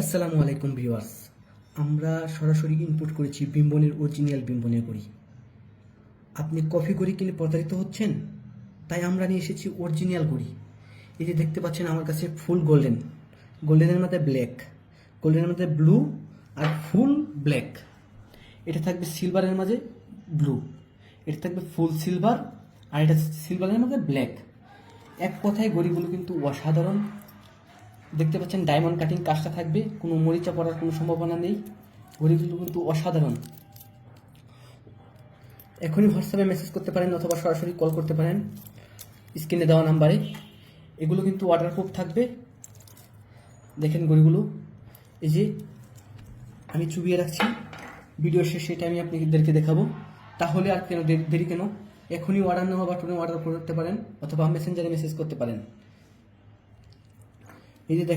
আসসালামু আলাইকুম ভিউয়ার্স। আমরা সরাসরি ইনপুট করেছি বিম্বনের অরিজিনাল বিম্বনের ঘড়ি। আপনি কপি ঘড়ি কিনে প্রতারিত হচ্ছেন, তাই আমরা নিয়ে এসেছি অরিজিনাল ঘড়ি। এই যে দেখতে পাচ্ছেন আমার কাছে ফুল গোল্ডেন, গোল্ডেনের মধ্যে ব্ল্যাক, গোল্ডেনের মধ্যে ব্লু আর ফুল ব্ল্যাক। এটা থাকবে সিলভারের মাঝে ব্লু, এটা থাকবে ফুল সিলভার আর এটা সিলভারের মধ্যে ব্ল্যাক। এক কথায় ঘড়িগুলো কিন্তু অসাধারণ। দেখতে পাচ্ছেন ডায়মন্ড কাটিং কাজটা থাকবে, কোনো মরিচা পড়ার কোনো সম্ভাবনা নেই। ঘড়িগুলো কিন্তু অসাধারণ। এখনই হোয়াটসঅ্যাপে মেসেজ করতে পারেন অথবা সরাসরি কল করতে পারেন স্ক্রিনে দেওয়া নাম্বারে। এগুলো কিন্তু ওয়াটারপ্রুফ থাকবে। দেখেন ঘড়িগুলো, এই যে আমি চুবিয়ে রাখছি, ভিডিও শেষে এটা আমি আপনাদেরকে দেখাবো। তাহলে আর কেন দেরি কেন, এখনই অর্ডার নেওয়া বাটনে অর্ডার করতে পারেন অথবা মেসেঞ্জারে মেসেজ করতে পারেন। এই যে দেখেন